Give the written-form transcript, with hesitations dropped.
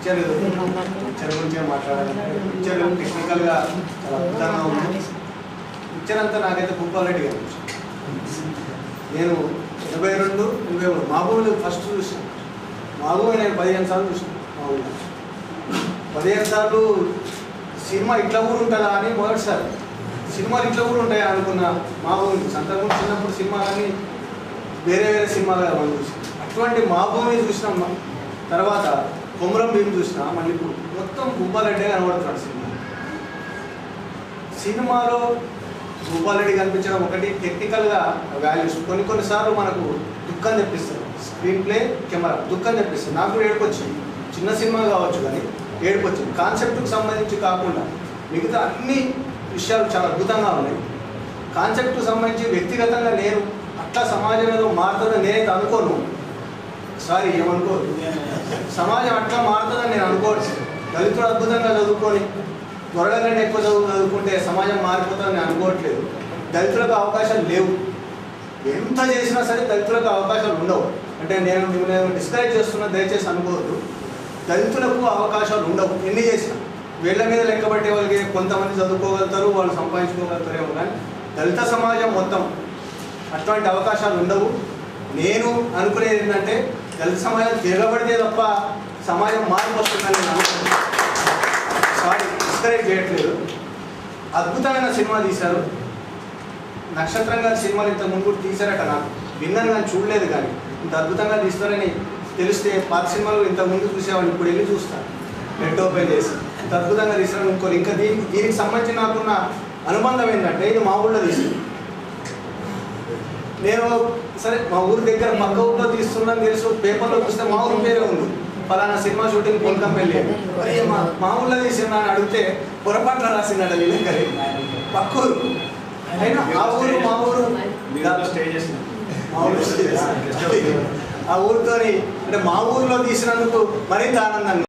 Picture గురించి మాట్లాడాలంటే picture టెక్నికల్గా చాలా అద్భుతంగా ఉంది. పిక్చర్ అంతా నాకైతే భూపాల్ రెడ్డి గారు నేను 82, 83 మహబూబ్ ఫస్ట్ చూసాను. మహబూబ్ నేను 15 సార్లు చూసాను. మహబూబ్ 15 సార్లు సినిమా ఇట్లా కూడా ఉంటుందా అని మొదటిసారి సినిమాలు ఇట్లా కూడా ఉంటాయా అనుకున్న మహబూబ్. సంతకం చిన్నప్పుడు సినిమాలన్నీ వేరే వేరే సినిమాలు మనం చూసాం. అటువంటి మహబూబ్ని చూసినాం. తర్వాత కొమరం భీం చూసినా మళ్ళీ ఇప్పుడు మొత్తం భూపాల్ రెడ్డి కనబడుతున్నాడు సినిమాలో. భూపాల్ రెడ్డి కనిపించడం ఒకటి, టెక్నికల్గా వాల్యూస్ కొన్నిసార్లు మనకు దుఃఖం తెప్పిస్తారు. స్క్రీన్ ప్లే, కెమెరా దుఃఖం తెప్పిస్తుంది. నాకు కూడా ఏడుపొచ్చింది. చిన్న సినిమా కావచ్చు కానీ ఏడుపొచ్చింది. కాన్సెప్ట్కి సంబంధించి కాకుండా మిగతా అన్ని విషయాలు చాలా అద్భుతంగా ఉన్నాయి. కాన్సెప్ట్కి సంబంధించి వ్యక్తిగతంగా నేను అట్లా సమాజంలో మారుతుందని నేనైతే అనుకోను. సారీ ఏమనుకోరు, సమాజం అట్లా మారుతుందని నేను అనుకోవచ్చు. దళితుడు అద్భుతంగా చదువుకొని త్వరగా కంటే ఎక్కువ చదువుకుంటే సమాజం మారిపోతుందని నేను అనుకోవట్లేదు. దళితులకు అవకాశాలు లేవు. ఎంత చేసినా సరే దళితులకు అవకాశాలు ఉండవు. అంటే నేను డిస్కరేజ్ చేస్తున్నా, దయచేసి అనుకోవద్దు. దళితులకు అవకాశాలు ఉండవు ఎన్ని చేసినా. వీళ్ళ మీద లెక్కబట్టే వాళ్ళకి కొంతమంది చదువుకోగలుగుతారు, వాళ్ళు సంపాదించుకోగలుగుతారేమో, కానీ దళిత సమాజం మొత్తం అటువంటి అవకాశాలు ఉండవు. నేను అనుకునేది ఏంటంటే దళిత సమాజం తిరగబడితే తప్ప సమాజం మార్పు వస్తుందని నేను అనుకుంటున్నాను. సారీ, డిస్కరేజ్ చేయట్లేదు. అద్భుతమైన సినిమా తీశారు. నక్షత్రం గారి సినిమాలు ఇంత ముందు కూడా తీశారట. నాకు విన్నాను కానీ చూడలేదు. కానీ ఇంత అద్భుతంగా తీస్తారని తెలిస్తే పాత సినిమాలు ఇంత ముందు చూసేవాడిని, ఇప్పుడు వెళ్ళి చూస్తాను నెట్ ఓపెన్ చేసి. ఇంత అద్భుతంగా తీస్తారు అనుకోరు. ఇంకా దీనికి సంబంధించి నాకున్న అనుబంధం ఏంటంటే ఇది మా ఊళ్ళో తీసింది. నేను సరే మా ఊరి దగ్గర పక్క ఊళ్ళో తీస్తున్నాను తెలుసు, పేపర్లో చూస్తే మా ఊరి పేరే ఉంది, ఫలానా సినిమా షూటింగ్ పొలకంపల్లి. అరే మా ఊళ్ళో తీసినా అని అడిగితే పొరపాటున రాసిందట విలేకరి పక్కూరు. అయినా ఆ ఊరు మా ఊరు ఆ ఊరితో అంటే మా ఊరిలో తీసినందుకు మరింత ఆనందంగా